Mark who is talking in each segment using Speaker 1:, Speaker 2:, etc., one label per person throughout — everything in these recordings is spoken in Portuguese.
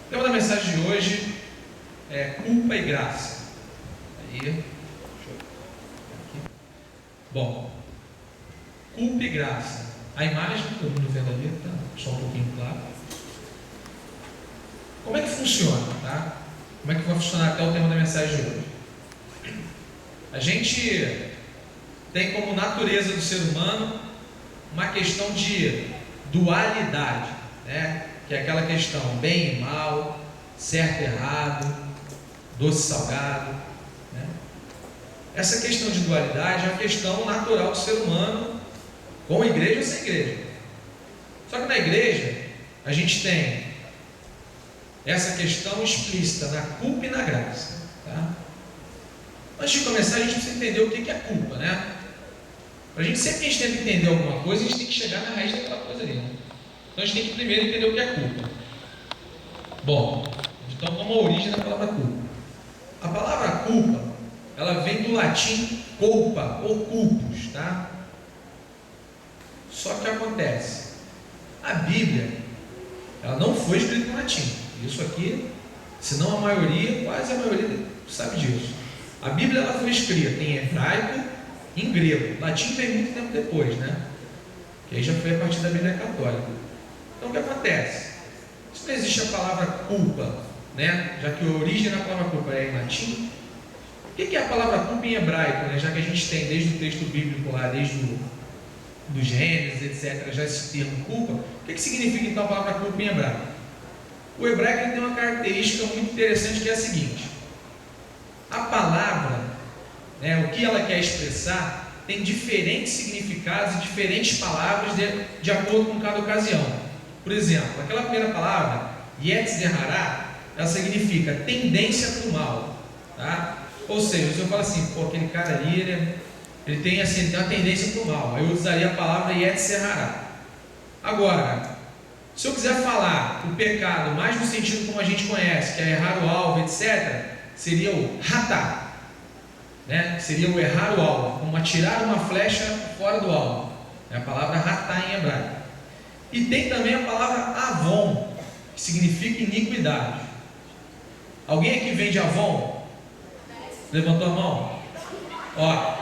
Speaker 1: O tema da mensagem de hoje é culpa e graça. Aí, deixa eu aqui. Bom, culpa e graça. A imagem, todo mundo vendo ali, tá só um pouquinho claro. Como é que funciona, tá? Como é que vai funcionar até o tema da mensagem de hoje? A gente tem como natureza do ser humano uma questão de dualidade, né? Que é aquela questão bem e mal, certo e errado, doce e salgado, né? Essa questão de dualidade é uma questão natural do ser humano, com igreja ou sem igreja. Só que na igreja a gente tem essa questão explícita na culpa e na graça, tá? Antes de começar, a gente precisa entender o que é culpa, né? Para a gente, sempre que a gente tenta entender alguma coisa, a gente tem que chegar na raiz daquela coisa ali, né? Então a gente tem que primeiro entender o que é culpa. Bom, então vamos à origem da palavra culpa. A palavra culpa, ela vem do latim culpa ou culpus, tá? Só que acontece, a Bíblia, ela não foi escrita em latim. Isso aqui, senão a maioria, quase a maioria sabe disso. A Bíblia, ela foi escrita em hebraico e em grego. Latim veio muito tempo depois, né? Que aí já foi a partir da Bíblia católica. Então o que acontece? Se não existe a palavra culpa, né? Já que a origem da palavra culpa é em latim, o que é a palavra culpa em hebraico, né? Já que a gente tem desde o texto bíblico lá, desde do Gênesis, etc., já esse termo culpa, o que significa então a palavra culpa em hebraico? O hebraico tem uma característica muito interessante, que é a seguinte: a palavra, né, o que ela quer expressar, tem diferentes significados e diferentes palavras de acordo com cada ocasião. Por exemplo, aquela primeira palavra, Yetzirah, ela significa tendência para o mal, tá? Ou seja, se eu falo assim, pô, aquele cara ali, ele tem assim, uma tendência para o mal, eu usaria a palavra Yetzirah. Agora, se eu quiser falar o pecado mais no sentido como a gente conhece, que é errar o alvo, etc., seria o hatá, né? Seria o errar o alvo, como atirar uma flecha fora do alvo. É a palavra hatá em hebraico. E tem também a palavra avon, que significa iniquidade. Alguém aqui vende avon? Levantou a mão? Ó,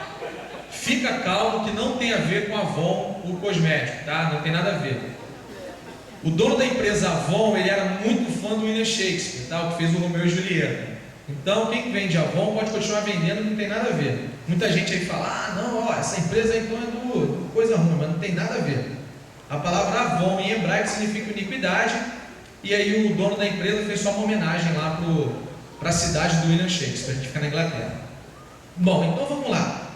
Speaker 1: fica calmo que não tem a ver com avon, o cosmético, tá? Não tem nada a ver. O dono da empresa Avon, ele era muito fã do William Shakespeare, tá? O que fez o Romeu e Julieta. Então, quem vende Avon pode continuar vendendo, não tem nada a ver. Muita gente aí fala, ah, não, ó, essa empresa então é do coisa ruim, mas não tem nada a ver. A palavra Avon em hebraico significa iniquidade, e aí o dono da empresa fez só uma homenagem lá para a cidade do William Shakespeare, que fica na Inglaterra. Bom, então vamos lá.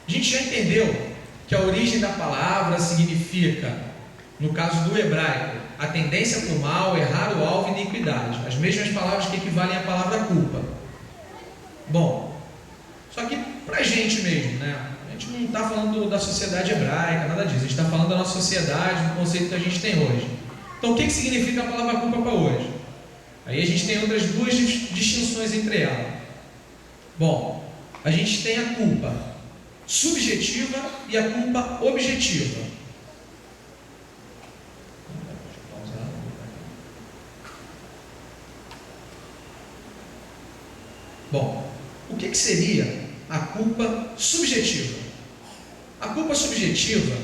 Speaker 1: A gente já entendeu que a origem da palavra significa, no caso do hebraico, a tendência para o mal, errar o alvo e iniquidade. As mesmas palavras que equivalem à palavra culpa. Bom, só que para a gente mesmo, né? A gente não está falando da sociedade hebraica, nada disso. A gente está falando da nossa sociedade, do conceito que a gente tem hoje. Então o que significa a palavra culpa para hoje? Aí a gente tem outras duas distinções entre elas. Bom, a gente tem a culpa subjetiva e a culpa objetiva. Bom, o que seria a culpa subjetiva? A culpa subjetiva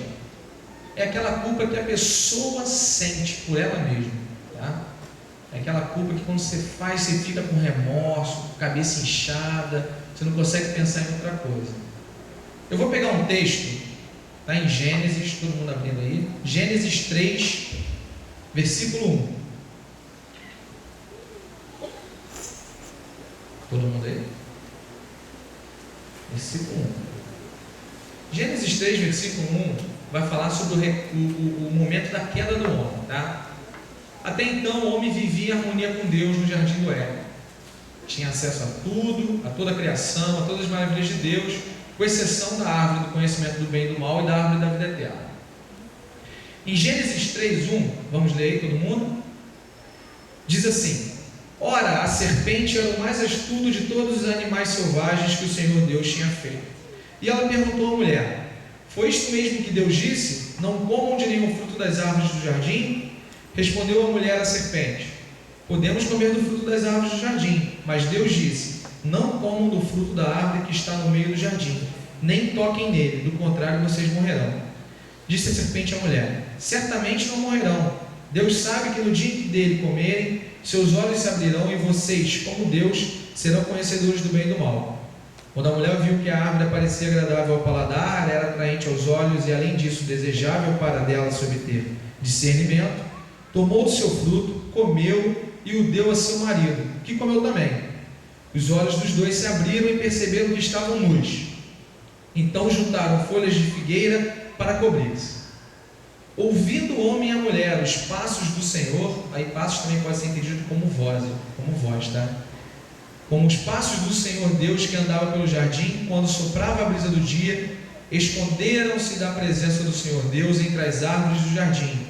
Speaker 1: é aquela culpa que a pessoa sente por ela mesma, tá? É aquela culpa que quando você faz, você fica com remorso, cabeça inchada, você não consegue pensar em outra coisa. Eu vou pegar um texto, está em Gênesis, todo mundo abrindo aí, Gênesis 3, versículo 1. Todo mundo aí? Versículo 1. Gênesis 3, versículo 1 vai falar sobre o momento da queda do homem, tá? Até então o homem vivia em harmonia com Deus no jardim do Éden. Tinha acesso a tudo, a toda a criação, a todas as maravilhas de Deus, com exceção da árvore do conhecimento do bem e do mal e da árvore da vida eterna. Em Gênesis 3, 1, vamos ler aí todo mundo? Diz assim: ora, a serpente era o mais astuto de todos os animais selvagens que o Senhor Deus tinha feito. E ela perguntou à mulher: foi isto mesmo que Deus disse? Não comam de nenhum fruto das árvores do jardim? Respondeu a mulher à serpente: podemos comer do fruto das árvores do jardim. Mas Deus disse: não comam do fruto da árvore que está no meio do jardim, nem toquem nele, do contrário vocês morrerão. Disse a serpente à mulher: certamente não morrerão. Deus sabe que no dia em que dele comerem, seus olhos se abrirão e vocês, como Deus, serão conhecedores do bem e do mal. Quando a mulher viu que a árvore parecia agradável ao paladar, era atraente aos olhos e, além disso, desejável para dela se obter discernimento, tomou do seu fruto, comeu e o deu a seu marido, que comeu também. Os olhos dos dois se abriram e perceberam que estavam nus. Então juntaram folhas de figueira para cobrir-se. Ouvindo o homem e a mulher os passos do Senhor, aí passos também pode ser entendido como voz, tá? Como os passos do Senhor Deus que andava pelo jardim, quando soprava a brisa do dia, esconderam-se da presença do Senhor Deus entre as árvores do jardim.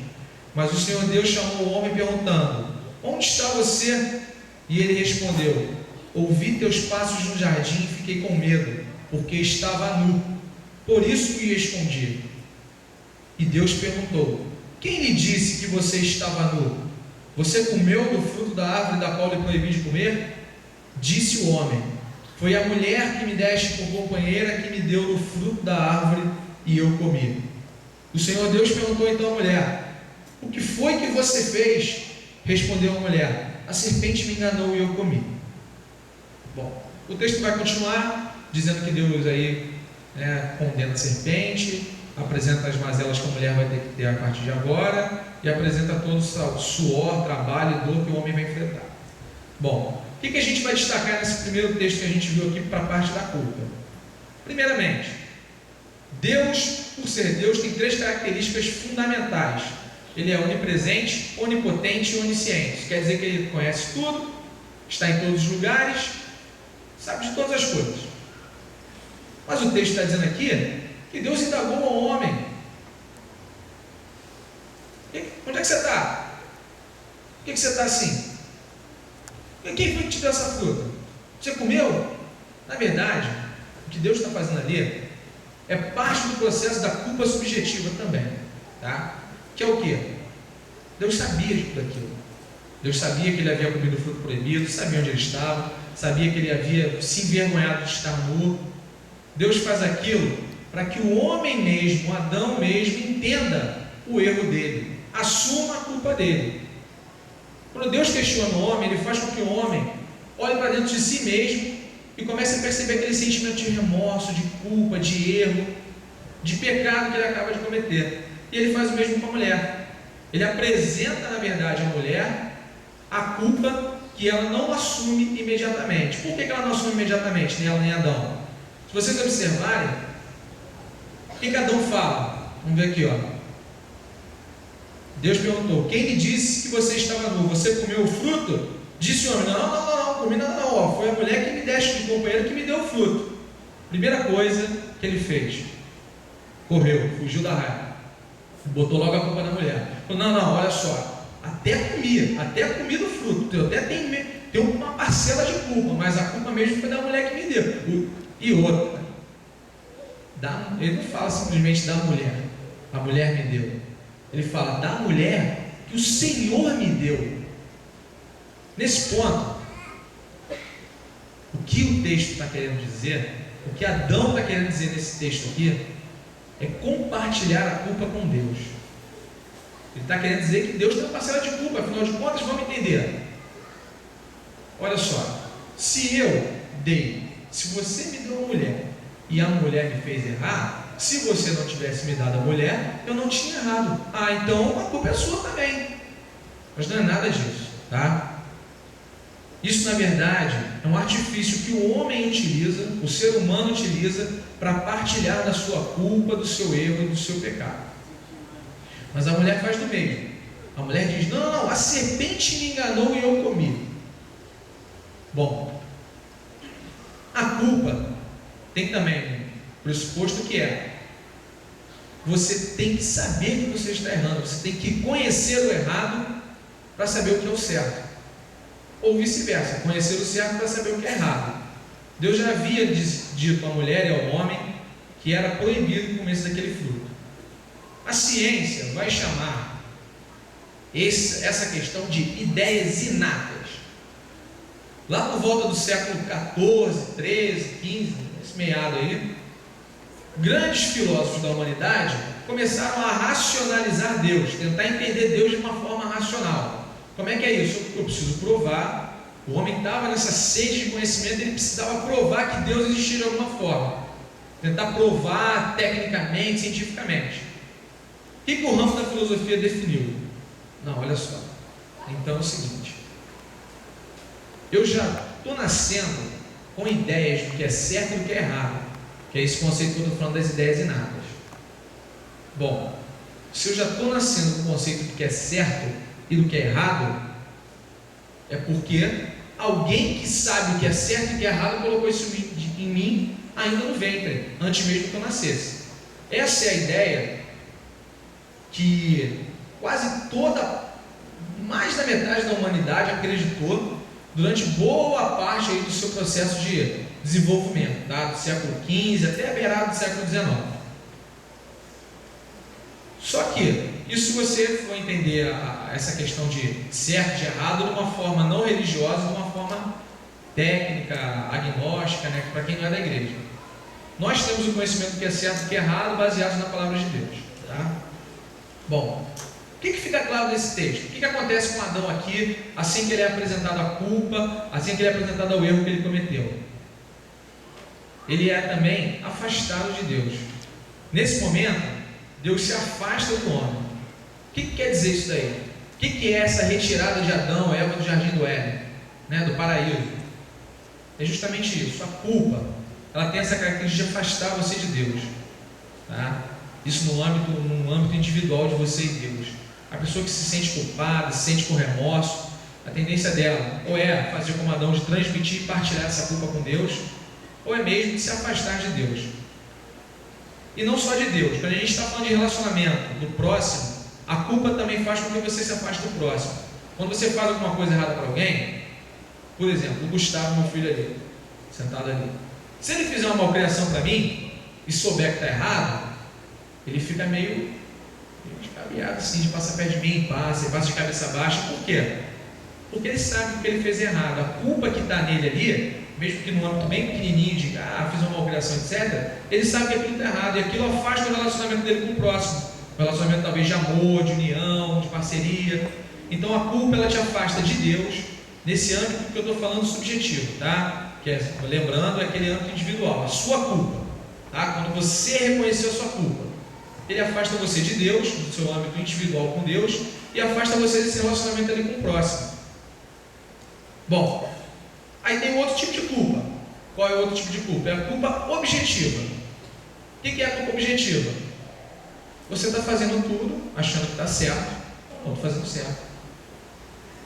Speaker 1: Mas o Senhor Deus chamou o homem perguntando: onde está você? E ele respondeu: ouvi teus passos no jardim e fiquei com medo, porque estava nu, por isso me escondi. E Deus perguntou: quem lhe disse que você estava nu? Você comeu do fruto da árvore da qual lhe proibi de comer? Disse o homem: foi a mulher que me deste por companheira que me deu do fruto da árvore e eu comi. O Senhor Deus perguntou então à mulher: o que foi que você fez? Respondeu a mulher: a serpente me enganou e eu comi. Bom, o texto vai continuar dizendo que Deus aí condena a serpente, apresenta as mazelas que a mulher vai ter que ter a partir de agora e apresenta todo o suor, trabalho e dor que o homem vai enfrentar. Bom, o que a gente vai destacar nesse primeiro texto que a gente viu aqui para a parte da culpa? Primeiramente, Deus, por ser Deus, tem três características fundamentais. Ele é onipresente, onipotente e onisciente. Isso quer dizer que ele conhece tudo, está em todos os lugares, sabe de todas as coisas. Mas o texto está dizendo aqui que Deus indagou ao homem: onde é que você está? Por que você está assim? Quem foi que te deu essa fruta? Você comeu? Na verdade, o que Deus está fazendo ali é parte do processo da culpa subjetiva também, tá? Que é o quê? Deus sabia de tudo aquilo. Deus sabia que ele havia comido o fruto proibido, sabia onde ele estava, sabia que ele havia se envergonhado de estar nu. Deus faz aquilo para que o homem mesmo, Adão mesmo, entenda o erro dele, assuma a culpa dele. Quando Deus questiona o homem, ele faz com que o homem olhe para dentro de si mesmo e comece a perceber aquele sentimento de remorso, de culpa, de erro, de pecado que ele acaba de cometer. E ele faz o mesmo com a mulher. Ele apresenta, na verdade, à mulher a culpa que ela não assume imediatamente. Por que ela não assume imediatamente, nem ela nem Adão? Se vocês observarem, o que Adão fala? Vamos ver aqui, ó. Deus perguntou: quem lhe disse que você estava nu? Você comeu o fruto? Disse o homem: não, comi nada não, ó. Foi a mulher que me deste de companheiro que me deu o fruto. Primeira coisa que ele fez: correu, fugiu da raiva, botou logo a culpa na mulher. Falou: não, olha só, até comi do fruto, eu até tenho uma parcela de culpa, mas a culpa mesmo foi da mulher que me deu. E outra, ele não fala simplesmente da mulher, a mulher me deu. Ele fala da mulher que o Senhor me deu. Nesse ponto, o que o texto está querendo dizer, o que Adão está querendo dizer nesse texto aqui, é compartilhar a culpa com Deus. Ele está querendo dizer que Deus tem uma parcela de culpa, afinal de contas, vamos entender. Olha só, se você me deu uma mulher e a mulher me fez errar, se você não tivesse me dado a mulher, eu não tinha errado. Então a culpa é sua também. Mas não é nada disso, tá? Isso, na verdade, é um artifício que o homem utiliza, o ser humano utiliza, para partilhar da sua culpa, do seu erro e do seu pecado. Mas a mulher faz do mesmo. A mulher diz: não, a serpente me enganou e eu comi. Bom, a culpa tem também o pressuposto que você tem que saber que você está errando, você tem que conhecer o errado para saber o que é o certo, ou vice-versa, conhecer o certo para saber o que é errado. Deus já havia dito à mulher e ao homem que era proibido comer daquele fruto. A ciência vai chamar essa questão de ideias inatas. Lá por volta do século XIV, XIII, XV, esse meado aí, grandes filósofos da humanidade começaram a racionalizar Deus, tentar entender Deus de uma forma racional. Como é que é isso? Eu preciso provar. O homem estava nessa sede de conhecimento, ele precisava provar que Deus existia de alguma forma, tentar provar tecnicamente, cientificamente. O que o ramo da filosofia definiu? Não, olha só, então é o seguinte: eu já estou nascendo com ideias do que é certo e do que é errado, que é esse conceito que eu estou falando das ideias inatas. Bom, se eu já estou nascendo com o conceito do que é certo e do que é errado, é porque alguém que sabe o que é certo e o que é errado colocou isso em mim ainda no ventre, antes mesmo que eu nascesse. Essa é a ideia que quase mais da metade da humanidade acreditou durante boa parte aí do seu processo de desenvolvimento, tá? Do século XV até a beirada do século XIX. Só que, isso se você for entender essa questão de certo e de errado de uma forma não religiosa, de uma forma técnica, agnóstica, né, para quem não é da igreja. Nós temos o conhecimento do que é certo e do que é errado baseados na palavra de Deus. Tá? Bom, o que fica claro nesse texto? O que acontece com Adão aqui, assim que ele é apresentado a culpa, assim que ele é apresentado ao erro que ele cometeu? Ele é também afastado de Deus. Nesse momento, Deus se afasta do homem. O que quer dizer isso daí? O que é essa retirada de Adão, Eva do jardim do Éden, né, do paraíso? É justamente isso. A culpa, ela tem essa característica de afastar você de Deus, tá? Isso no âmbito individual de você e Deus. A pessoa que se sente culpada, se sente com remorso, a tendência dela ou é fazer como Adão, de transmitir e partilhar essa culpa com Deus, ou é mesmo de se afastar de Deus. E não só de Deus. Quando a gente está falando de relacionamento do próximo, a culpa também faz com que você se afaste do próximo. Quando você faz alguma coisa errada para alguém, por exemplo, o Gustavo, meu filho ali, sentado ali, se ele fizer uma malcriação para mim e souber que está errado, ele fica meio descabeado assim, de passar perto de mim, passa de cabeça baixa. Por quê? Porque ele sabe que ele fez errado. A culpa que está nele ali, mesmo que num âmbito bem pequenininho de fiz uma malcriação, etc., ele sabe que aquilo está errado, e aquilo afasta o relacionamento dele com o próximo, um relacionamento talvez de amor, de união, de parceria. Então a culpa, ela te afasta de Deus, nesse âmbito que eu estou falando subjetivo, tá? Que é, lembrando, é aquele âmbito individual, a sua culpa, tá? Quando você reconheceu a sua culpa, ele afasta você de Deus, do seu âmbito individual com Deus, e afasta você desse relacionamento ali com o próximo. Bom, aí tem outro tipo de culpa. Qual é o outro tipo de culpa? É a culpa objetiva. O que é a culpa objetiva? Você está fazendo tudo, achando que está certo, não estou fazendo certo.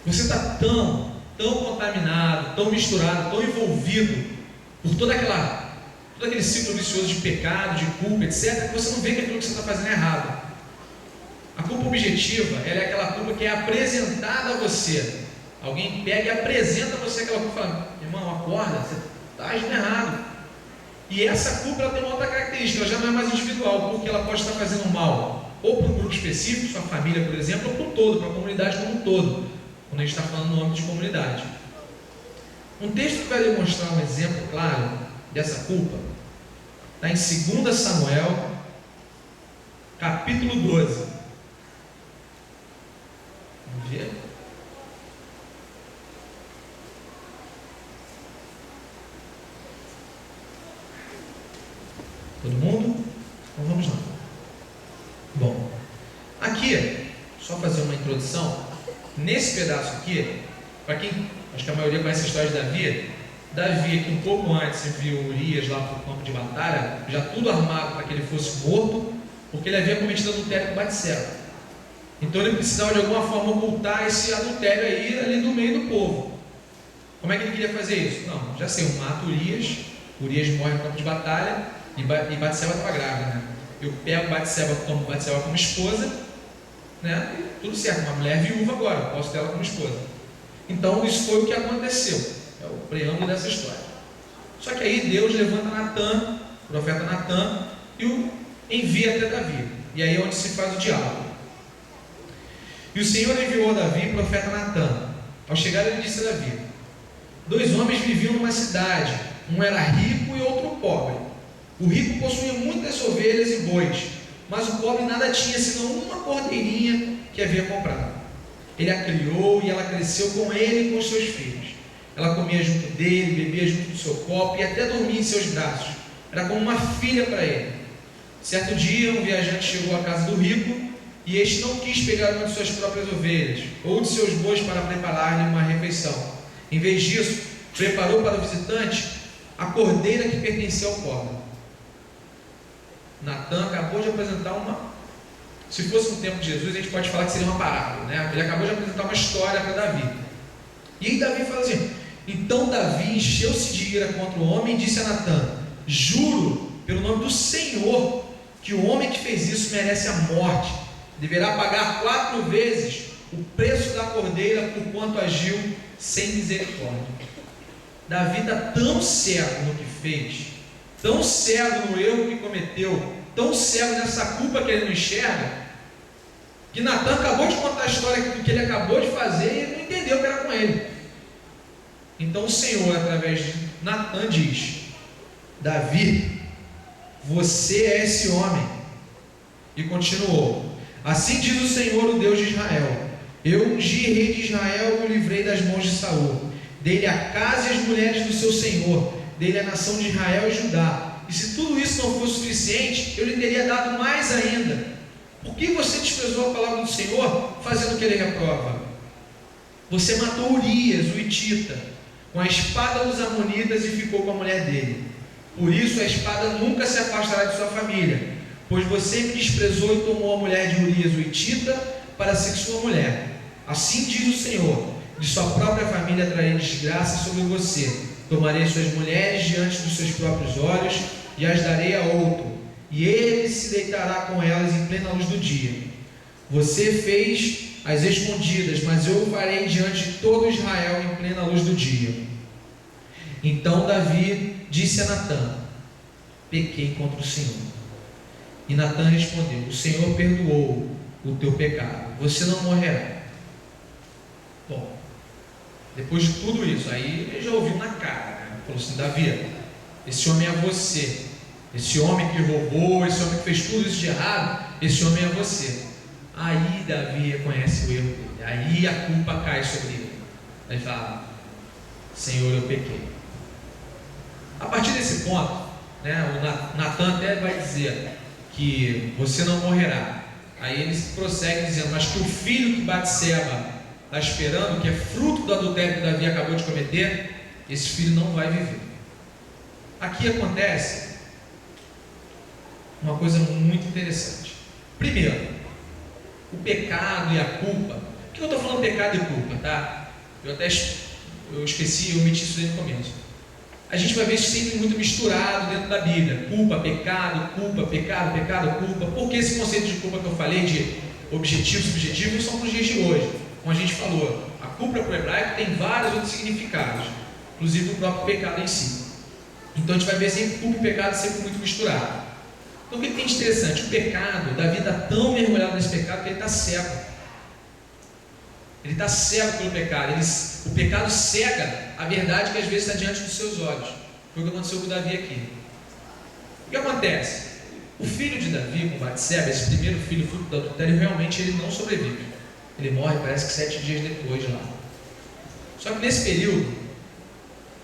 Speaker 1: Você está tão contaminado, tão misturado, tão envolvido por todo aquele ciclo vicioso de pecado, de culpa, etc., que você não vê que aquilo que você está fazendo é errado. A culpa objetiva, ela é aquela culpa que é apresentada a você. Alguém pega e apresenta a você aquela culpa e fala: irmão, acorda, você está agindo errado. E essa culpa, ela tem uma outra característica, ela já não é mais individual, porque ela pode estar fazendo mal ou para um grupo específico, sua família, por exemplo, ou para o todo, para a comunidade como um todo, quando a gente está falando no âmbito de comunidade. Um texto que vai demonstrar um exemplo claro dessa culpa está em 2 Samuel, capítulo 12. Vamos ver. Todo mundo? Então vamos lá. Bom, aqui, só fazer uma introdução. Nesse pedaço aqui, para quem, acho que a maioria conhece a história de Davi, que um pouco antes enviou Urias lá para o campo de batalha, já tudo armado para que ele fosse morto, porque ele havia cometido adultério com Batseba. Então ele precisava de alguma forma ocultar esse adultério aí ali no meio do povo. Como é que ele queria fazer isso? Não, já sei, eu mato Urias morre no campo de batalha, e Batseba estava grávida, né? Eu pego Batseba como esposa, né? E tudo certo, uma mulher viúva agora, eu posso ter ela como esposa. Então isso foi o que aconteceu, é o preâmbulo dessa história. Só que aí Deus levanta Natã, o profeta Natã, e o envia até Davi. E aí é onde se faz o diálogo. E o Senhor enviou a Davi o profeta Natã. Ao chegar, ele disse a Davi: 2 homens viviam numa cidade, um era rico e outro pobre. O rico possuía muitas ovelhas e bois, mas o pobre nada tinha senão uma cordeirinha que havia comprado. Ele a criou e ela cresceu com ele e com os seus filhos. Ela comia junto dele, bebia junto do seu copo e até dormia em seus braços. Era como uma filha para ele. Certo dia, um viajante chegou à casa do rico e este não quis pegar uma de suas próprias ovelhas ou de seus bois para preparar-lhe uma refeição. Em vez disso, preparou para o visitante a cordeira que pertencia ao pobre. Natã acabou de apresentar se fosse no tempo de Jesus, a gente pode falar que seria uma parábola, né? Ele acabou de apresentar uma história para Davi. E aí Davi fala assim: então Davi encheu-se de ira contra o homem e disse a Natã: juro pelo nome do Senhor que o homem que fez isso merece a morte, deverá pagar 4 vezes o preço da cordeira por quanto agiu sem misericórdia. Davi está tão cego no que fez, tão cego no erro que cometeu, tão cego nessa culpa que ele não enxerga, que Natã acabou de contar a história do que ele acabou de fazer e ele não entendeu que era com ele. Então o Senhor, através de Natã, diz: Davi, você é esse homem. E continuou: assim diz o Senhor, o Deus de Israel: eu ungi rei de Israel e o livrei das mãos de Saul, dei-lhe a casa e as mulheres do seu senhor, dei-lhe a nação de Israel e Judá. E se tudo isso não fosse suficiente, eu lhe teria dado mais ainda. Por que você desprezou a palavra do Senhor, fazendo o que ele reprova? Você matou Urias, o hitita, com a espada dos amonitas e ficou com a mulher dele. Por isso a espada nunca se afastará de sua família, pois você me desprezou e tomou a mulher de Urias, o hitita, para ser sua mulher. Assim diz o Senhor: de sua própria família trarei desgraça sobre você. Tomarei suas mulheres diante dos seus próprios olhos e as darei a outro, e ele se deitará com elas em plena luz do dia. Você fez as escondidas, mas eu o farei diante de todo Israel em plena luz do dia. Então Davi disse a Natã: pequei contra o Senhor. E Natã respondeu: o Senhor perdoou o teu pecado, você não morrerá. Bom, depois de tudo isso, aí ele já ouviu na cara, né? Falou assim: Davi, esse homem é você, esse homem que roubou, esse homem que fez tudo isso de errado, esse homem é você. Aí Davi reconhece o erro dele, aí a culpa cai sobre ele. Aí fala: Senhor, eu pequei. A partir desse ponto, né, o Natã até vai dizer que você não morrerá. Aí ele prossegue dizendo: mas que o filho que Batseba está esperando, que é fruto do adultério que Davi acabou de cometer, esse filho não vai viver. Aqui acontece uma coisa muito interessante. Primeiro, o pecado e a culpa. Por que eu estou falando pecado e culpa, tá? Eu esqueci, eu omiti isso desde o começo. A gente vai ver isso sempre muito misturado dentro da Bíblia: culpa, pecado, culpa. Por que esse conceito de culpa que eu falei, de objetivo, subjetivo, são para os dias de hoje? Como a gente falou, a culpa para o hebraico tem vários outros significados, inclusive o próprio pecado em si. Então a gente vai ver sempre culpa e pecado sempre muito misturado. Então o que tem de interessante? O pecado, Davi está tão mergulhado nesse pecado que ele está cego. Ele está cego pelo pecado. O pecado cega a verdade que às vezes está diante dos seus olhos. Foi o que aconteceu com Davi aqui. O que acontece? O filho de Davi com Batseba, esse primeiro filho, fruto do adultério, realmente ele não sobrevive. Ele morre, parece que 7 dias depois lá. Só que nesse período,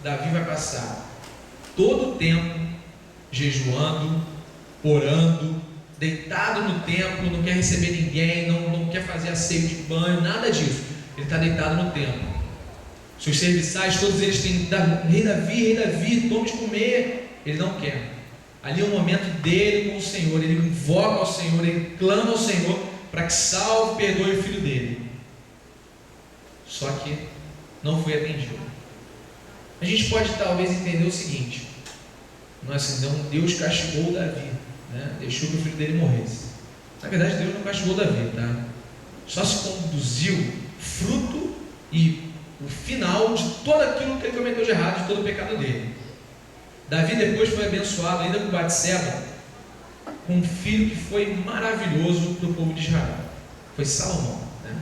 Speaker 1: Davi vai passar todo o tempo jejuando, orando, deitado no templo, não quer receber ninguém, não quer fazer asseio de banho, nada disso. Ele está deitado no templo. Seus serviçais, todos eles têm: rei Davi, tome de comer. Ele não quer. Ali é o momento dele com o Senhor. Ele invoca ao Senhor, ele clama ao Senhor para que salve, perdoe o filho dele. Só que não foi atendido. A gente pode talvez entender o seguinte: não é assim, não, Deus castigou Davi, né? Deixou que o filho dele morresse. Na verdade, Deus não castigou Davi, tá? Só se conduziu fruto e o final de tudo aquilo que ele cometeu de errado, de todo o pecado dele. Davi depois foi abençoado ainda com Batseba, com um filho que foi maravilhoso para o povo de Israel. Foi Salomão, né?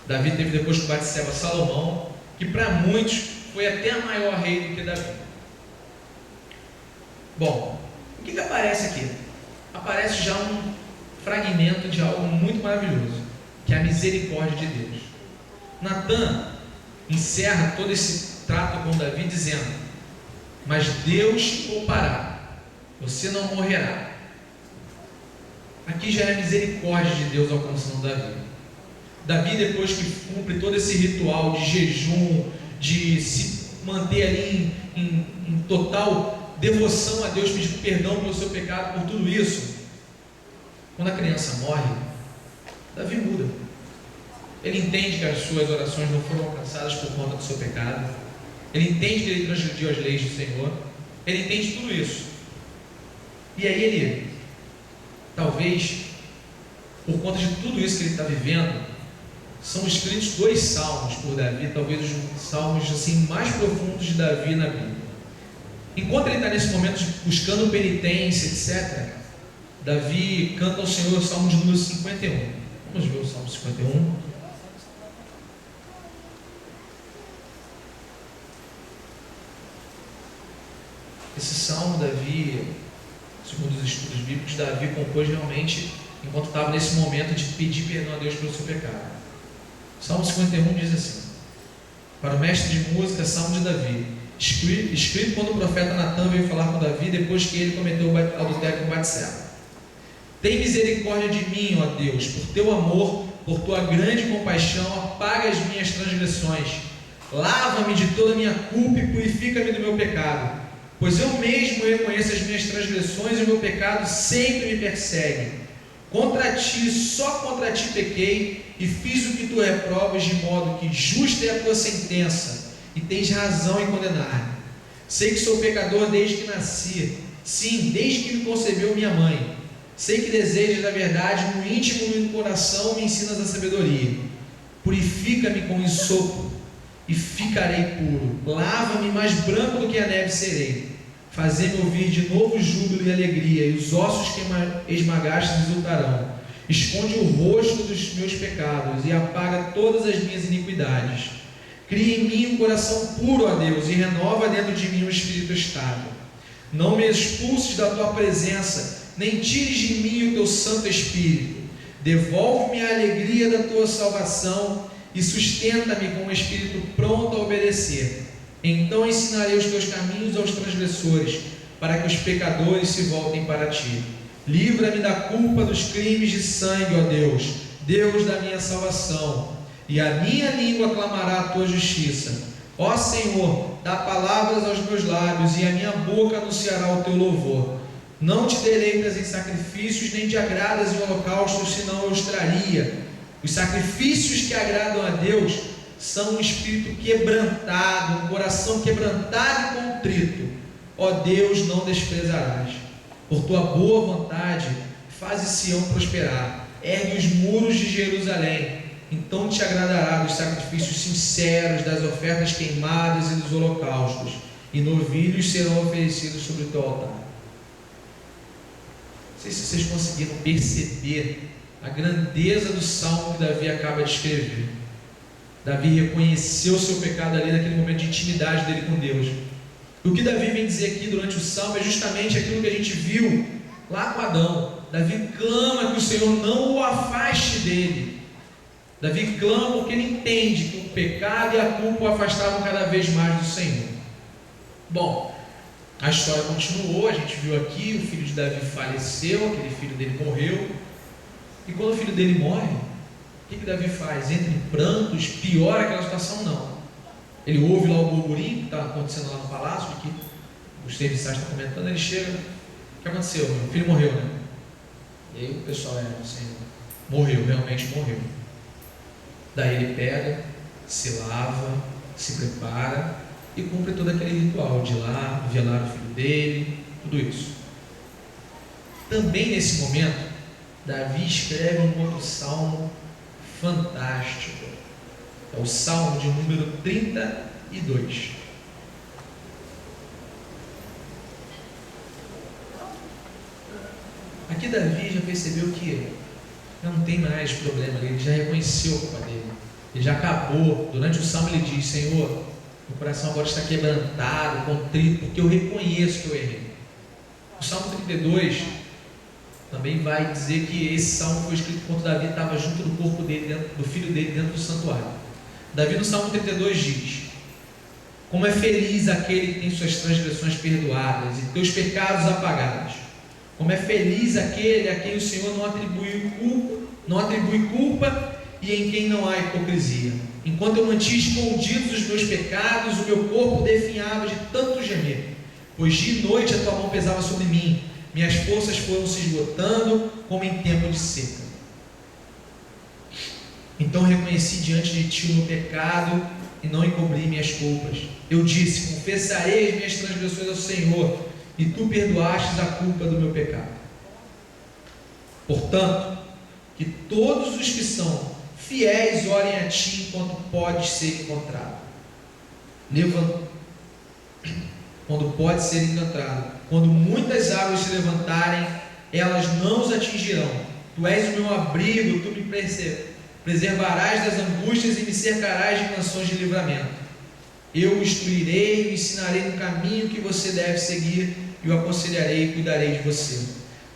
Speaker 1: Davi teve depois com Batseba Salomão, que para muitos foi até maior rei do que Davi. Bom, o que aparece aqui? Aparece já um fragmento de algo muito maravilhoso, que é a misericórdia de Deus. Natan encerra todo esse trato com Davi dizendo: mas Deus te poupará, você não morrerá. Aqui já é a misericórdia de Deus alcançando Davi. Davi, depois que cumpre todo esse ritual de jejum, de se manter ali em total devoção a Deus, pedindo perdão pelo seu pecado, por tudo isso, quando a criança morre, Davi muda. Ele entende que as suas orações não foram alcançadas por conta do seu pecado. Ele entende que ele transgrediu as leis do Senhor. Ele entende tudo isso. E aí ele, talvez, por conta de tudo isso que ele está vivendo, são escritos 2 salmos por Davi, talvez os salmos assim, mais profundos de Davi na Bíblia. Enquanto ele está nesse momento buscando penitência, etc., Davi canta ao Senhor o salmo de número 51. Vamos ver o salmo 51. Esse salmo, Davi, segundo os estudos bíblicos, Davi compôs realmente enquanto estava nesse momento de pedir perdão a Deus pelo seu pecado. Salmo 51 diz assim: para o mestre de música, salmo de Davi, escrito quando o profeta Natan veio falar com Davi depois que ele cometeu o adultério com Batseba. Tem misericórdia de mim, ó Deus, por teu amor, por tua grande compaixão, apaga as minhas transgressões, lava-me de toda a minha culpa e purifica-me do meu pecado. Pois eu mesmo reconheço as minhas transgressões e o meu pecado sempre me persegue. Contra ti, só contra ti pequei e fiz o que tu reprovas, de modo que justa é a tua sentença e tens razão em condenar-me. Sei que sou pecador desde que nasci, sim, desde que me concebeu minha mãe. Sei que desejas da verdade no íntimo do coração, me ensinas a sabedoria. Purifica-me com ensopo e ficarei puro. Lava-me mais branco do que a neve serei. Fazei-me ouvir de novo júbilo e alegria, e os ossos que esmagaste exultarão. Esconde o rosto dos meus pecados e apaga todas as minhas iniquidades. Cria em mim um coração puro, ó Deus, e renova dentro de mim um espírito estável. Não me expulses da tua presença, nem tires de mim o teu Santo Espírito. Devolve-me a alegria da tua salvação e sustenta-me com um espírito pronto a obedecer. Então ensinarei os teus caminhos aos transgressores, para que os pecadores se voltem para ti. Livra-me da culpa dos crimes de sangue, ó Deus, Deus da minha salvação, e a minha língua clamará a tua justiça. Ó Senhor, dá palavras aos meus lábios, e a minha boca anunciará o teu louvor. Não te deleitas em sacrifícios, nem te agradas em holocaustos, senão eu os traria. Os sacrifícios que agradam a Deus são um espírito quebrantado, um coração quebrantado e contrito. Ó Deus, não desprezarás. Por tua boa vontade, faze Sião prosperar. Ergue os muros de Jerusalém. Então te agradará dos sacrifícios sinceros, das ofertas queimadas e dos holocaustos. E novilhos serão oferecidos sobre o teu altar. Não sei se vocês conseguiram perceber a grandeza do salmo que Davi acaba de escrever. Davi reconheceu o seu pecado ali naquele momento de intimidade dele com Deus. E o que Davi vem dizer aqui durante o salmo é justamente aquilo que a gente viu lá com Adão. Davi clama que o Senhor não o afaste dele. Davi clama porque ele entende que o pecado e a culpa o afastavam cada vez mais do Senhor. Bom, a história continuou, a gente viu aqui, o filho de Davi faleceu, aquele filho dele morreu. E quando o filho dele morre, o que Davi faz? Entra em prantos, piora aquela situação? Não. Ele ouve lá o burburinho que está acontecendo lá no palácio, que os serviçais estão comentando, ele chega: o que aconteceu? Meu filho morreu, né? E aí o pessoal, assim, morreu, realmente morreu. Daí ele pega, se lava, se prepara e cumpre todo aquele ritual de ir lá, velar o filho dele, tudo isso. Também nesse momento, Davi escreve um outro salmo fantástico. É o salmo de número 32. Aqui Davi já percebeu que não tem mais problema, ele já reconheceu a culpa dele. Ele já acabou. Durante o salmo ele diz: Senhor, meu coração agora está quebrantado, contrito, porque eu reconheço que eu errei. O Salmo 32 também vai dizer que esse salmo foi escrito quando Davi estava junto do corpo dele, do filho dele, dentro do santuário. Davi no Salmo 32 diz: como é feliz aquele que tem suas transgressões perdoadas e teus pecados apagados. Como é feliz aquele a quem o Senhor não atribui culpa e em quem não há hipocrisia. Enquanto eu mantinha escondidos os meus pecados, o meu corpo definhava de tanto gemer, pois dia e noite a tua mão pesava sobre mim, minhas forças foram se esgotando como em tempo de seca. Então reconheci diante de ti o meu pecado e não encobri minhas culpas. Eu disse: confessarei as minhas transgressões ao Senhor, e tu perdoastes a culpa do meu pecado. Portanto, que todos os que são fiéis orem a ti enquanto pode ser encontrado. Quando pode ser encontrado. Quando muitas águas se levantarem, elas não os atingirão. Tu és o meu abrigo, tu me preservarás das angústias e me cercarás de canções de livramento. Eu o instruirei e o ensinarei no caminho que você deve seguir, e o aconselharei e cuidarei de você.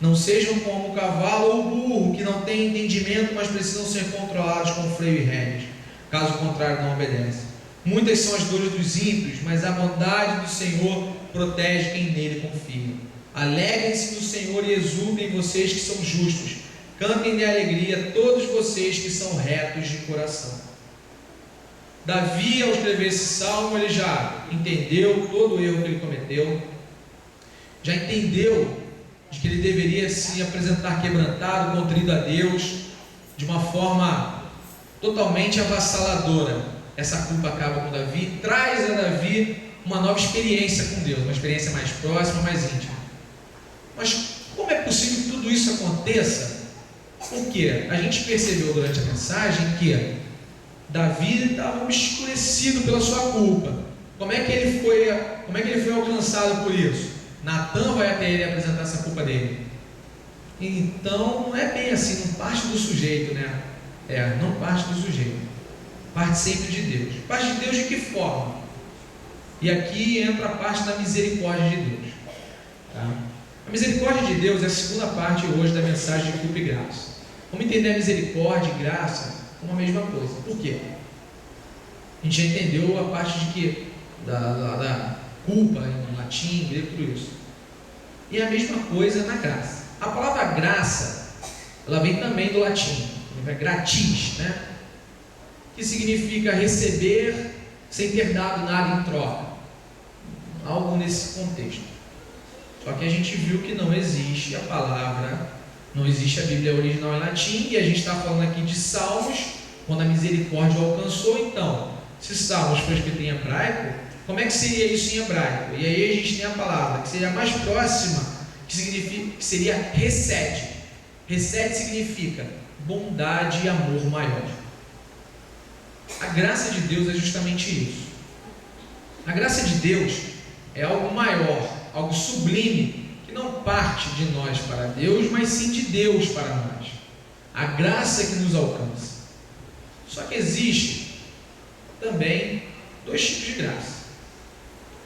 Speaker 1: Não sejam como o cavalo ou o burro, que não têm entendimento, mas precisam ser controlados com freio e rédeas. Caso contrário, não obedecem. Muitas são as dores dos ímpios, mas a bondade do Senhor protege quem nele confia. Alegrem-se no Senhor e exultem vocês que são justos. Cantem de alegria todos vocês que são retos de coração. Davi, ao escrever esse salmo, ele já entendeu todo o erro que ele cometeu, já entendeu de que ele deveria se apresentar quebrantado, contrito a Deus, de uma forma totalmente avassaladora. Essa culpa acaba com Davi, traz a Davi uma nova experiência com Deus, uma experiência mais próxima, mais íntima. Mas como é possível que tudo isso aconteça? Porque a gente percebeu durante a mensagem que Davi estava obscurecido pela sua culpa. Como é que ele foi alcançado por isso? Natã vai até ele apresentar essa culpa dele. Então não é bem assim, não parte do sujeito, né? Não parte do sujeito, parte sempre de Deus. Parte de Deus de que forma? E aqui entra a parte da misericórdia de Deus, tá? A misericórdia de Deus é a segunda parte hoje da mensagem de culpa e graça. Vamos entender a misericórdia e graça como a mesma coisa. Por quê? A gente já entendeu a parte de que da culpa em latim, grego, tudo isso. E a mesma coisa na graça. A palavra graça, ela vem também do latim, gratis, né? Que significa receber sem ter dado nada em troca. Algo nesse contexto. Só que a gente viu que não existe a palavra, não existe a Bíblia original em latim, e a gente está falando aqui de Salmos, quando a misericórdia o alcançou. Então, se Salmos foi escrito em hebraico, como é que seria isso em hebraico? E aí a gente tem a palavra que seria mais próxima, que seria resed. Resed significa bondade e amor maior. A graça de Deus é justamente isso. A graça de Deus é algo maior, algo sublime, que não parte de nós para Deus, mas sim de Deus para nós. A graça que nos alcança. Só que existe também dois tipos de graça.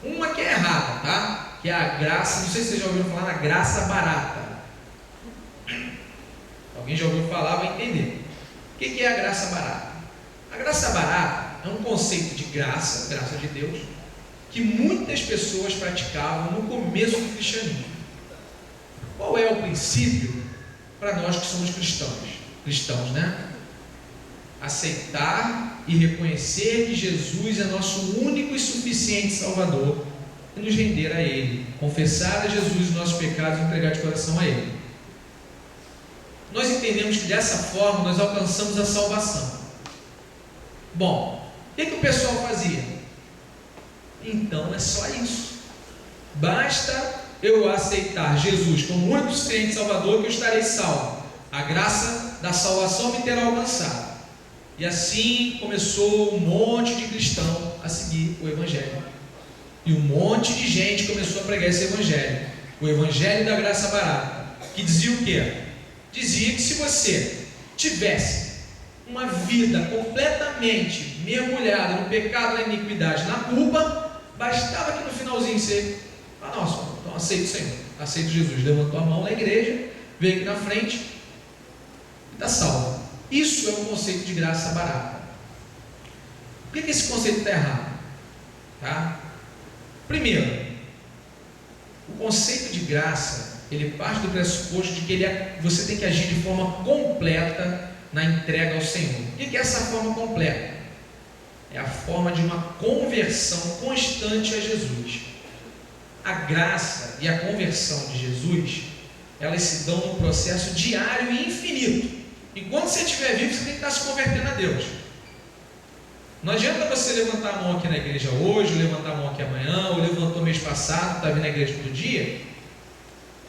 Speaker 1: Uma que é errada, tá? Que é a graça, não sei se vocês já ouviram falar na graça barata. Alguém já ouviu falar, vai entender. O que é a graça barata? A graça barata é um conceito de graça, graça de Deus, que muitas pessoas praticavam no começo do cristianismo. Qual é o princípio para nós que somos cristãos, né? Aceitar e reconhecer que Jesus é nosso único e suficiente Salvador e nos render a Ele, confessar a Jesus os nossos pecados e entregar de coração a Ele. Nós entendemos que dessa forma nós alcançamos a salvação. Bom, o que o pessoal fazia? Então é só isso. Basta eu aceitar Jesus como único e suficiente Salvador que eu estarei salvo. A graça da salvação me terá alcançado. E assim começou um monte de cristão a seguir o Evangelho. E um monte de gente começou a pregar esse Evangelho. O Evangelho da graça barata. Que dizia o quê? Dizia que se você tivesse uma vida completamente mergulhada no pecado, na iniquidade, na culpa, bastava que no finalzinho você, nossa, então aceito o Senhor, aceito Jesus, levantou a mão na igreja, veio aqui na frente e está salvo. Isso é um conceito de graça barata. Por que esse conceito está errado? Tá? Primeiro, o conceito de graça, ele parte do pressuposto de que você tem que agir de forma completa na entrega ao Senhor. O que é essa forma completa? É a forma de uma conversão constante a Jesus. A graça e a conversão de Jesus, elas se dão num processo diário e infinito. Enquanto você estiver vivo, você tem que estar se convertendo a Deus. Não adianta você levantar a mão aqui na igreja hoje, ou levantar a mão aqui amanhã, ou levantou mês passado, está vindo na igreja todo dia,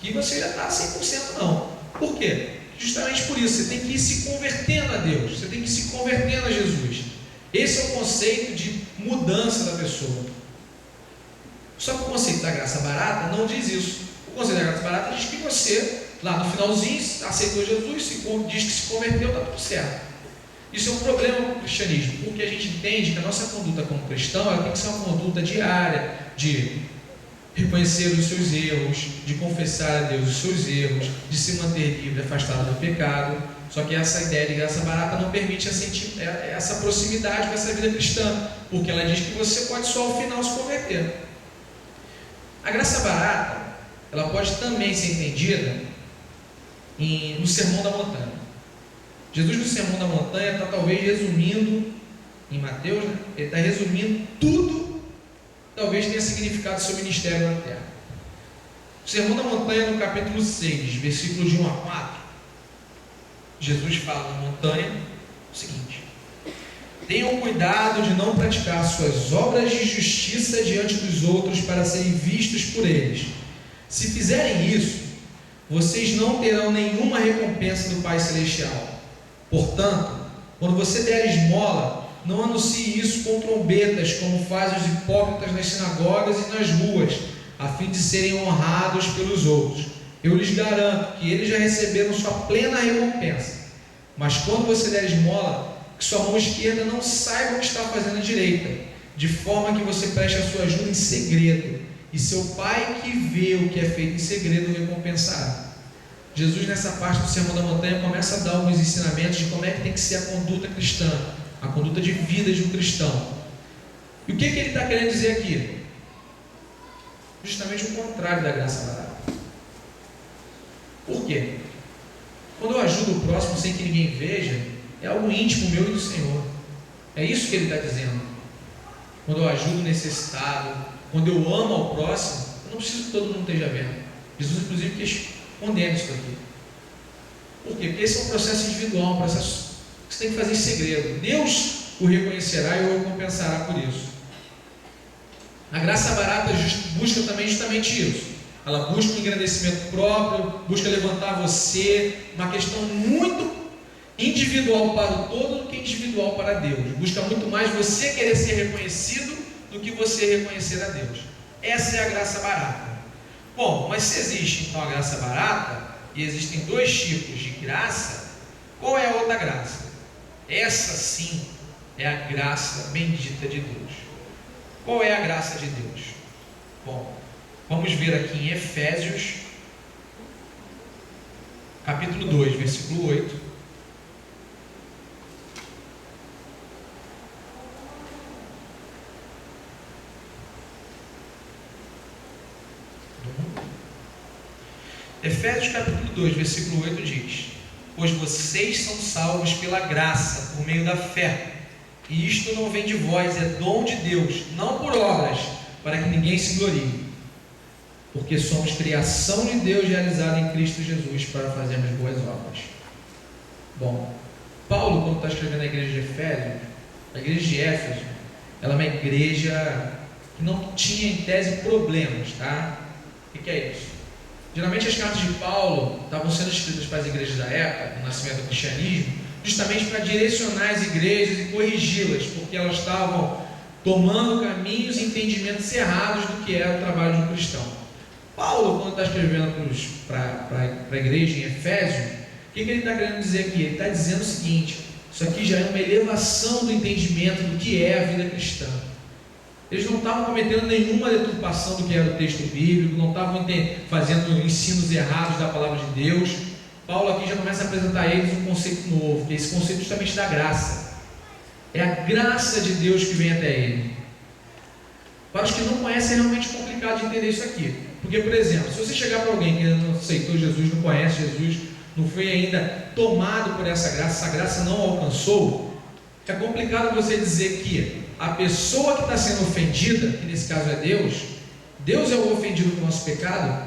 Speaker 1: que você já está 100% não. Por quê? Justamente por isso, você tem que ir se convertendo a Deus, você tem que ir se convertendo a Jesus. Esse é o conceito de mudança da pessoa. Só que o conceito da graça barata não diz isso. O conceito da graça barata diz que você, lá no finalzinho, aceitou Jesus, diz que se converteu, está tudo certo. Isso é um problema para o cristianismo, porque a gente entende que a nossa conduta como cristão, ela tem que ser uma conduta diária, de reconhecer os seus erros, de confessar a Deus os seus erros, de se manter livre, afastado do pecado. Só que essa ideia de graça barata não permite essa proximidade com essa vida cristã, porque ela diz que você pode só ao final se converter. A graça barata, ela pode também ser entendida no Sermão da Montanha. Jesus no Sermão da Montanha está talvez resumindo, em Mateus, né? Ele está resumindo tudo, talvez tenha significado seu ministério na terra. O Sermão da Montanha, no capítulo 6, versículos de 1 a 4, Jesus fala na montanha o seguinte: tenham cuidado de não praticar suas obras de justiça diante dos outros para serem vistos por eles. Se fizerem isso, vocês não terão nenhuma recompensa do Pai Celestial. Portanto, quando você der esmola, não anuncie isso com trombetas, como fazem os hipócritas nas sinagogas e nas ruas, a fim de serem honrados pelos outros. Eu lhes garanto que eles já receberam sua plena recompensa. Mas quando você der esmola, que sua mão esquerda não saiba o que está fazendo a direita, de forma que você preste a sua ajuda em segredo, e seu Pai que vê o que é feito em segredo o recompensará. Jesus, nessa parte do Sermão da Montanha, começa a dar alguns ensinamentos de como é que tem que ser a conduta cristã, a conduta de vida de um cristão. E o que ele está querendo dizer aqui? Justamente o contrário da graça barata. Por quê? Quando eu ajudo o próximo sem que ninguém veja, é algo íntimo meu e do Senhor. É isso que ele está dizendo. Quando eu ajudo o necessitado, quando eu amo ao próximo, eu não preciso que todo mundo esteja vendo. Jesus, inclusive, condena isso aqui. Por quê? Porque esse é um processo individual, um processo que você tem que fazer em segredo. Deus o reconhecerá e o recompensará por isso. A graça barata busca também justamente isso. Ela busca um engrandecimento próprio, busca levantar você, uma questão muito individual para o todo do que individual para Deus. Busca muito mais você querer ser reconhecido do que você reconhecer a Deus. Essa é a graça barata. Bom, mas se existe então a graça barata, e existem dois tipos de graça, qual é a outra graça? Essa sim é a graça bendita de Deus. Qual é a graça de Deus? Bom, vamos ver aqui em Efésios, capítulo 2, versículo 8. Efésios capítulo 2, versículo 8 diz: pois vocês são salvos pela graça, por meio da fé, e isto não vem de vós, é dom de Deus, não por obras, para que ninguém se glorie, porque somos criação de Deus realizada em Cristo Jesus para fazermos boas obras. Bom, Paulo, quando está escrevendo a igreja de Efésios, a igreja de Éfeso, ela é uma igreja que não tinha em tese problemas, tá? O que é isso? Geralmente as cartas de Paulo estavam sendo escritas para as igrejas da época, no nascimento do cristianismo, justamente para direcionar as igrejas e corrigi-las, porque elas estavam tomando caminhos e entendimentos errados do que era o trabalho de um cristão. Paulo, quando está escrevendo para a igreja em Efésio, o que ele está querendo dizer aqui? Ele está dizendo o seguinte: Isso aqui já é uma elevação do entendimento do que é a vida cristã. Eles não estavam cometendo nenhuma deturpação do que era o texto bíblico, não estavam fazendo ensinos errados da palavra de Deus. Paulo aqui já começa a apresentar a eles um conceito novo, que é esse conceito justamente da graça. É a graça de Deus que vem até ele. Para os que não conhecem, é realmente complicado de entender isso aqui. Porque, por exemplo, se você chegar para alguém que não aceitou Jesus, não conhece Jesus, não foi ainda tomado por essa graça não alcançou, é complicado você dizer que a pessoa que está sendo ofendida, que nesse caso é Deus, Deus é o ofendido com o nosso pecado,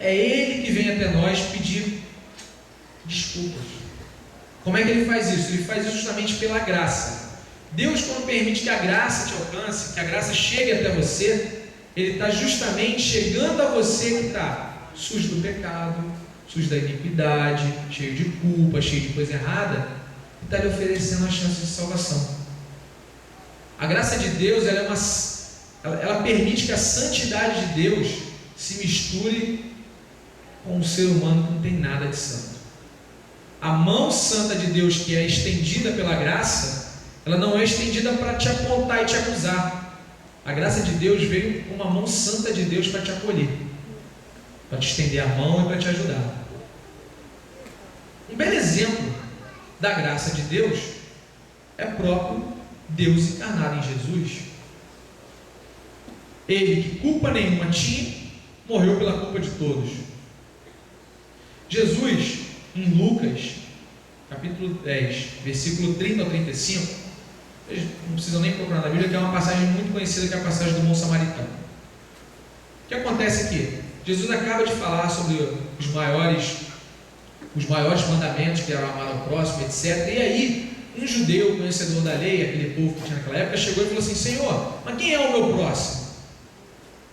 Speaker 1: é Ele que vem até nós pedir desculpas. Como é que Ele faz isso? Ele faz isso justamente pela graça. Deus, quando permite que a graça te alcance, que a graça chegue até você, Ele está justamente chegando a você que está sujo do pecado, sujo da iniquidade, cheio de culpa, cheio de coisa errada, e está lhe oferecendo a chance de salvação. A graça de Deus, ela permite que a santidade de Deus se misture com um ser humano que não tem nada de santo. A mão santa de Deus, que é estendida pela graça, ela não é estendida para te apontar e te acusar. A graça de Deus veio com uma mão santa de Deus para te acolher, para te estender a mão e para te ajudar. Um belo exemplo da graça de Deus é próprio Deus encarnado em Jesus. Ele que culpa nenhuma tinha, morreu pela culpa de todos. Jesus, em Lucas, capítulo 10, versículo 30 ao 35, vocês não precisam nem procurar na Bíblia, que é uma passagem muito conhecida, que é a passagem do bom samaritano. O que acontece aqui? Jesus acaba de falar sobre os maiores mandamentos, que eram amar ao próximo, etc. E aí, um judeu conhecedor da lei, aquele povo que tinha naquela época, chegou e falou assim: Senhor, mas quem é o meu próximo?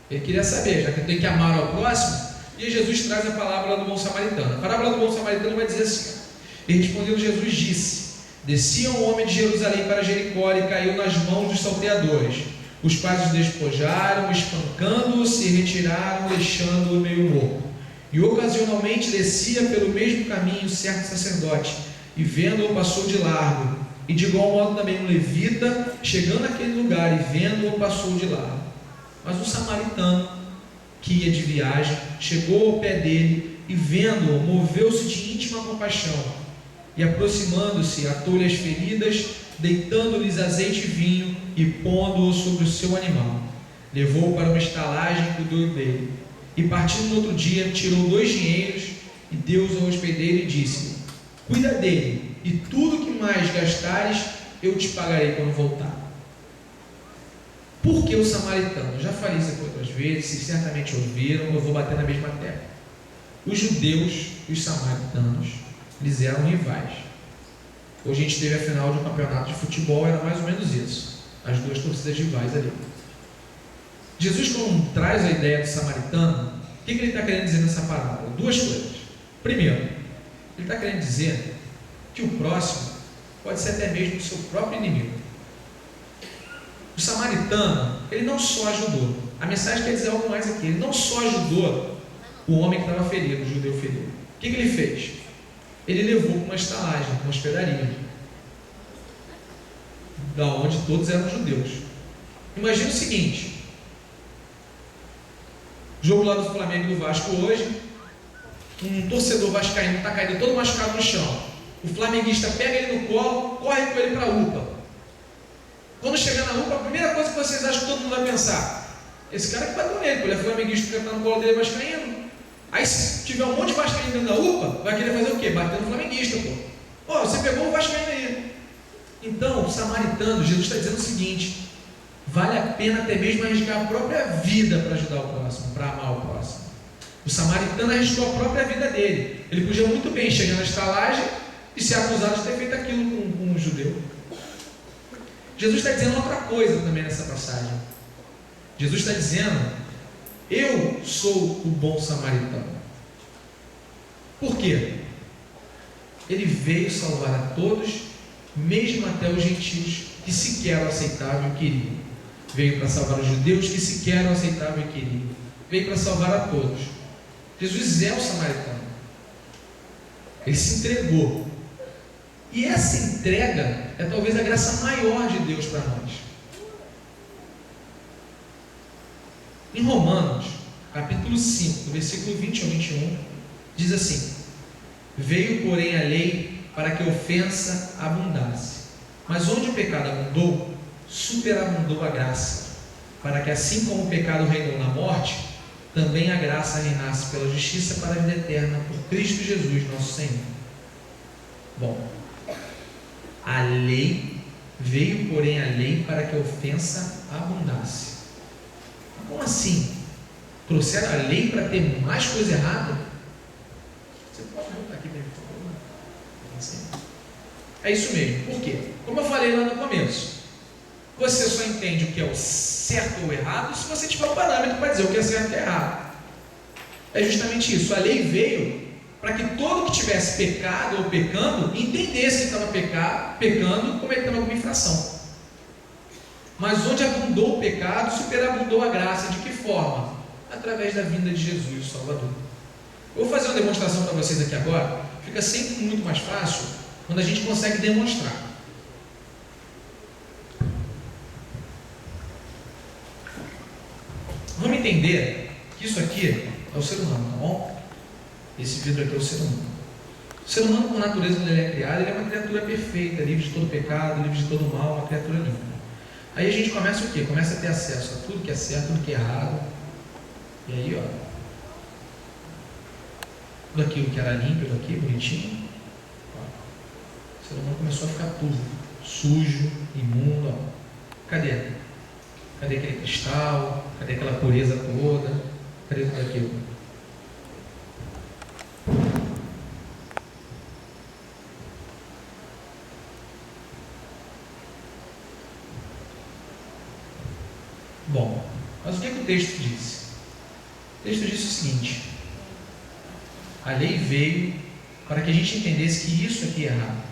Speaker 1: Ele queria saber, já que eu tenho que amar ao próximo. E aí Jesus traz a parábola do bom samaritano. A parábola do bom samaritano vai dizer assim: e respondendo Jesus disse: descia um homem de Jerusalém para Jericó e caiu nas mãos dos salteadores, os quais os despojaram, espancando-o, se retiraram, deixando-o meio morto. E ocasionalmente descia pelo mesmo caminho certo sacerdote, e vendo-o passou de largo. E de igual modo também um levita, chegando naquele lugar e vendo-o passou de largo. Mas um samaritano, que ia de viagem, chegou ao pé dele e vendo-o, moveu-se de íntima compaixão, e aproximando-se, atou-lhe as feridas, deitando-lhes azeite e vinho, e pondo-o sobre o seu animal, levou-o para uma estalagem e cuidou dele. E partindo no outro dia, tirou 2 dinheiros e deu-os ao hospedeiro e disse: cuida dele, e tudo que mais gastares eu te pagarei quando voltar. Por que o samaritano? Eu já falei isso aqui outras vezes, vocês certamente ouviram, eu vou bater na mesma tecla. Os judeus e os samaritanos, eles eram rivais. Hoje a gente teve a final de um campeonato de futebol, era mais ou menos isso, as duas torcidas rivais ali. Jesus, quando traz a ideia do samaritano, o que ele está querendo dizer nessa parábola? 2 coisas. Primeiro, ele está querendo dizer que o próximo pode ser até mesmo o seu próprio inimigo. O samaritano, ele não só ajudou, a mensagem quer dizer algo mais aqui, ele não só ajudou o homem que estava ferido, o judeu ferido. O que ele fez? Ele levou para uma estalagem, uma hospedaria, da onde todos eram judeus. Imagina o seguinte: jogo lá do Flamengo e do Vasco hoje, um torcedor vascaíno está caído todo machucado no chão, o flamenguista pega ele no colo, corre com ele para a UPA. Quando chegar na UPA, a primeira coisa que vocês acham que todo mundo vai pensar: esse cara que bateu nele, porque ele é flamenguista, porque está no colo dele vascaíno. Aí se tiver um monte de vascaíno dentro da UPA, vai querer fazer o quê? Bater no flamenguista, pô. Ó, você pegou o vascaíno aí. Então, o samaritano, Jesus está dizendo o seguinte: vale a pena até mesmo arriscar a própria vida para ajudar o próximo, para amar o próximo. O samaritano arriscou a própria vida dele. Ele podia muito bem chegar na estalagem e ser acusado de ter feito aquilo com um judeu. Jesus está dizendo outra coisa também nessa passagem. Jesus está dizendo: eu sou o bom samaritano. Por quê? Ele veio salvar a todos, mesmo até os gentios que sequer o aceitavam e queriam. Veio para salvar os judeus que sequer o aceitavam e queriam. Veio para salvar a todos. Jesus é o samaritano. Ele se entregou. E essa entrega é talvez a graça maior de Deus para nós. Em Romanos, capítulo 5, do versículo 20 ao 21, diz assim: veio, porém, a lei para que a ofensa abundasse. Mas onde o pecado abundou, superabundou a graça, para que assim como o pecado reinou na morte, também a graça reinasse pela justiça para a vida eterna, por Cristo Jesus, nosso Senhor. Bom, a lei, veio, porém, a lei para que a ofensa abundasse. Como assim? Trouxeram a lei para ter mais coisa errada? Você pode voltar aqui para mim, por favor? É isso mesmo. Por quê? Como eu falei lá no começo, você só entende o que é o certo ou errado se você tiver um parâmetro para dizer o que é certo e o que é errado. É justamente isso. A lei veio para que todo que tivesse pecado ou pecando entendesse que estava pecando, cometendo alguma infração. Mas onde abundou o pecado, superabundou a graça. De que forma? Através da vinda de Jesus, o Salvador. Eu vou fazer uma demonstração para vocês aqui agora. Fica sempre muito mais fácil quando a gente consegue demonstrar. Vamos entender que isso aqui é o ser humano, tá bom? Esse vidro aqui é o ser humano. O ser humano, por natureza, quando ele é criado, ele é uma criatura perfeita, livre de todo pecado, livre de todo mal, uma criatura limpa. Aí a gente começa o quê? Começa a ter acesso a tudo que é certo, tudo que é errado. E aí, ó, tudo aquilo que era limpo, tudo aqui, bonitinho, ó, o ser humano começou a ficar tudo sujo, imundo, ó. Cadê? Cadê aquele cristal? Cadê aquela pureza toda? Cadê tudo aquilo? Bom, mas o que o texto disse? O texto disse o seguinte: a lei veio para que a gente entendesse que isso aqui é errado.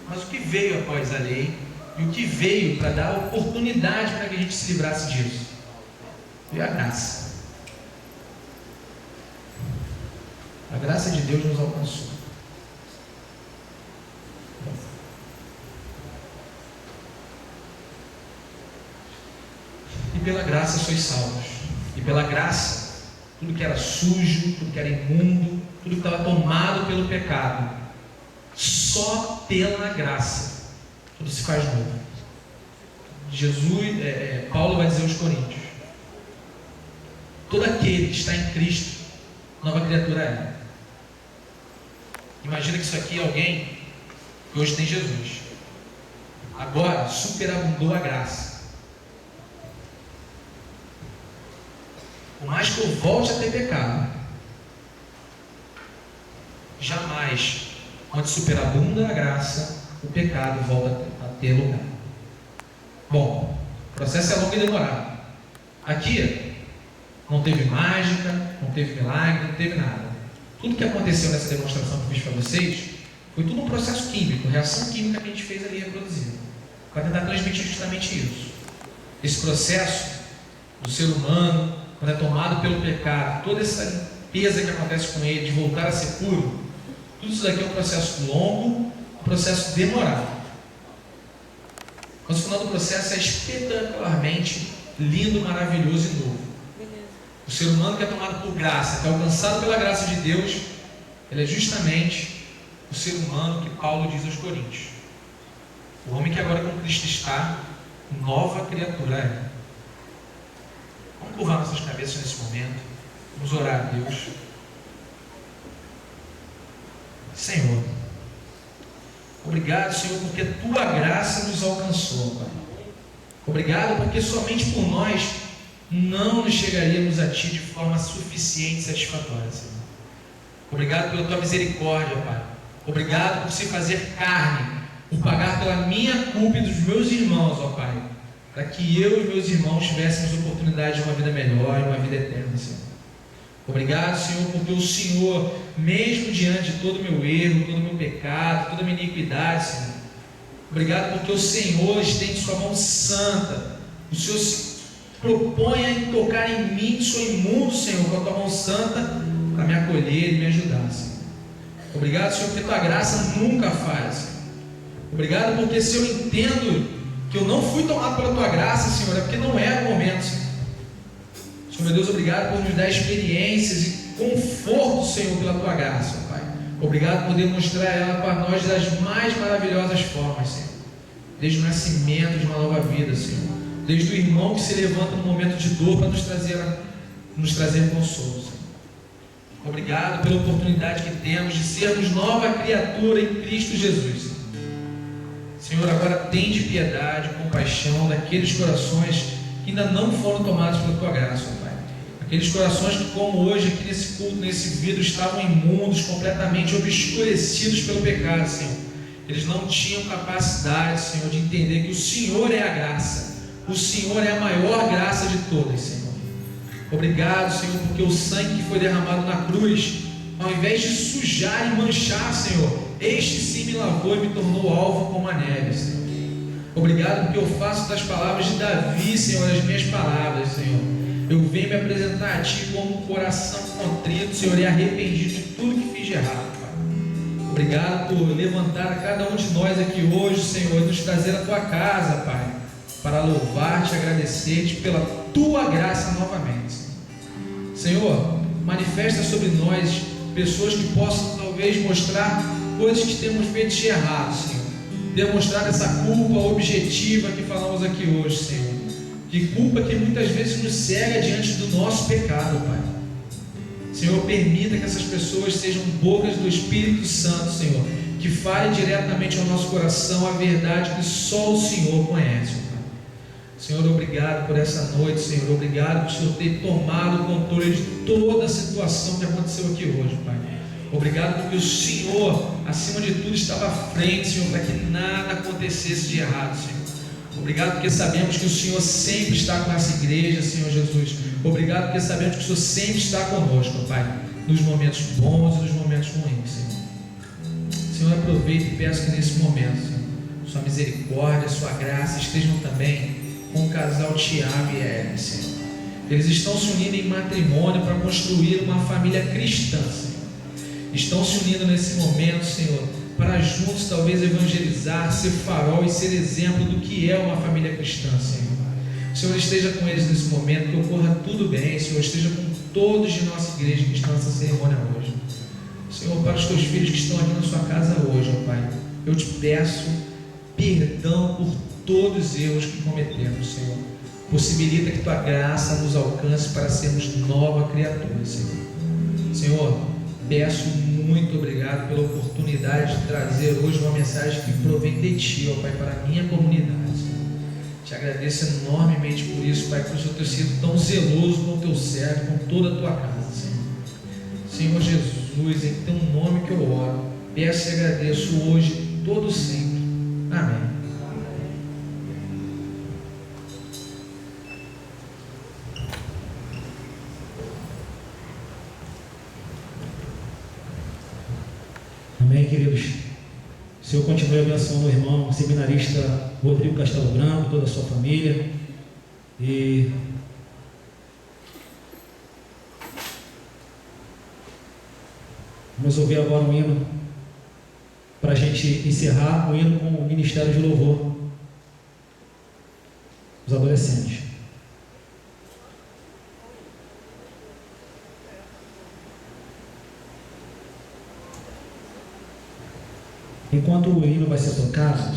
Speaker 1: Mas o que veio após a lei e o que veio para dar oportunidade para que a gente se livrasse disso? Veio a graça. A graça de Deus nos alcançou. E pela graça sois salvos. E pela graça, tudo que era sujo, tudo que era imundo, tudo que estava tomado pelo pecado, só pela graça tudo se faz novo. Paulo vai dizer aos Coríntios: todo aquele que está em Cristo, nova criatura é. Imagina que isso aqui é alguém que hoje tem Jesus. Agora superabundou a graça. Por mais que eu volte a ter pecado, jamais, onde superabunda a graça, o pecado volta a ter lugar. Bom, o processo é longo e demorado. Aqui não teve mágica, não teve milagre, não teve nada. Tudo que aconteceu nessa demonstração que eu fiz para vocês foi tudo um processo químico, reação química que a gente fez ali reproduzindo, para tentar transmitir justamente isso. Esse processo do ser humano, quando é tomado pelo pecado, toda essa limpeza que acontece com ele, de voltar a ser puro, tudo isso daqui é um processo longo, um processo demorado. Mas o final do processo é espetacularmente lindo, maravilhoso e novo. O ser humano que é tomado por graça, que é alcançado pela graça de Deus, ele é justamente o ser humano que Paulo diz aos Coríntios: o homem que agora com Cristo está, nova criatura é. Vamos curvar nossas cabeças nesse momento. Vamos orar a Deus. Senhor, obrigado, Senhor, porque a Tua graça nos alcançou, Pai. Obrigado porque somente por nós não nos chegaríamos a Ti de forma suficiente e satisfatória, Senhor. Obrigado pela Tua misericórdia, Pai. Obrigado por se fazer carne, por pagar pela minha culpa e dos meus irmãos, ó Pai, para que eu e meus irmãos tivéssemos oportunidade de uma vida melhor e uma vida eterna, Senhor. Obrigado, Senhor, porque o Senhor, mesmo diante de todo o meu erro, todo o meu pecado, toda a minha iniquidade, Senhor, obrigado porque o Senhor estende sua mão santa. O Senhor se propõe a tocar em mim, que sou imundo, Senhor, com a tua mão santa, para me acolher e me ajudar, Senhor. Obrigado, Senhor, porque tua graça nunca falha, Senhor. Obrigado porque se eu entendo que eu não fui tomado pela tua graça, Senhor, é porque não era o momento, Senhor. Senhor, meu Deus, obrigado por nos dar experiências e conforto, Senhor, pela tua graça, Pai. Obrigado por demonstrar ela para nós das mais maravilhosas formas, Senhor. Desde o nascimento de uma nova vida, Senhor. Desde o irmão que se levanta no momento de dor para nos trazer consolo, Senhor. Obrigado pela oportunidade que temos de sermos nova criatura em Cristo Jesus, Senhor. Senhor, agora tende piedade, compaixão daqueles corações que ainda não foram tomados pela tua graça, Pai. Aqueles corações que, como hoje aqui nesse culto, nesse vídeo, estavam imundos, completamente obscurecidos pelo pecado, Senhor. Eles não tinham capacidade, Senhor, de entender que o Senhor é a graça. O Senhor é a maior graça de todas, Senhor. Obrigado, Senhor, porque o sangue que foi derramado na cruz, ao invés de sujar e manchar, Senhor, este sim me lavou e me tornou alvo como a neve, Senhor. Obrigado porque eu faço das palavras de Davi, Senhor, as minhas palavras, Senhor. Eu venho me apresentar a Ti como um coração contrito, Senhor, e arrependido de tudo que fiz de errado, Pai. Obrigado por levantar a cada um de nós aqui hoje, Senhor, e nos trazer à Tua casa, Pai, para louvar-Te e agradecer-Te pela Tua graça novamente, Senhor. Manifesta sobre nós pessoas que possam talvez mostrar coisas que temos feito de errado, Senhor. Demonstrar essa culpa objetiva que falamos aqui hoje, Senhor. Que culpa que muitas vezes nos cega diante do nosso pecado, Pai. Senhor, permita que essas pessoas sejam bocas do Espírito Santo, Senhor, que falem diretamente ao nosso coração a verdade que só o Senhor conhece, Pai. Senhor, obrigado por essa noite, Senhor. Obrigado por o Senhor ter tomado o controle de toda a situação que aconteceu aqui hoje, Pai. Obrigado porque o Senhor, acima de tudo, estava à frente, Senhor, para que nada acontecesse de errado, Senhor. Obrigado porque sabemos que o Senhor sempre está com essa igreja, Senhor Jesus. Obrigado porque sabemos que o Senhor sempre está conosco, Pai, nos momentos bons e nos momentos ruins, Senhor. Senhor, aproveita e peço que nesse momento, Senhor, Sua misericórdia, Sua graça estejam também com o casal Tiago e Ellen, Senhor. Eles estão se unindo em matrimônio para construir uma família cristã, Senhor. Estão se unindo nesse momento, Senhor, para juntos talvez evangelizar, ser farol e ser exemplo do que é uma família cristã, Senhor. Senhor, esteja com eles nesse momento, que ocorra tudo bem, Senhor. Esteja com todos de nossa igreja que estão nessa cerimônia hoje. Senhor, para os teus filhos que estão aqui na sua casa hoje, ó Pai, eu te peço perdão por todos os erros que cometemos, Senhor. Possibilita que tua graça nos alcance para sermos nova criatura, Senhor. Senhor, peço muito obrigado pela oportunidade de trazer hoje uma mensagem que provém de Ti, ó Pai, para a minha comunidade, Senhor. Te agradeço enormemente por isso, Pai, por o Senhor ter sido tão zeloso com o Teu servo, com toda a Tua casa, Senhor. Senhor Jesus, em Teu nome que eu oro, peço e agradeço hoje, todo sempre. Amém.
Speaker 2: Amém, queridos. O Senhor continue abençoando o irmão seminarista Rodrigo Castelo Branco, toda a sua família. E vamos ouvir agora um hino para a gente encerrar, um hino com o Ministério de Louvor, os adolescentes. Enquanto o hino vai ser tocado,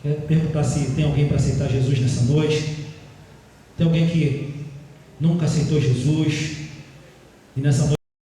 Speaker 2: quero perguntar se tem alguém para aceitar Jesus nessa noite. Tem alguém que nunca aceitou Jesus e nessa noite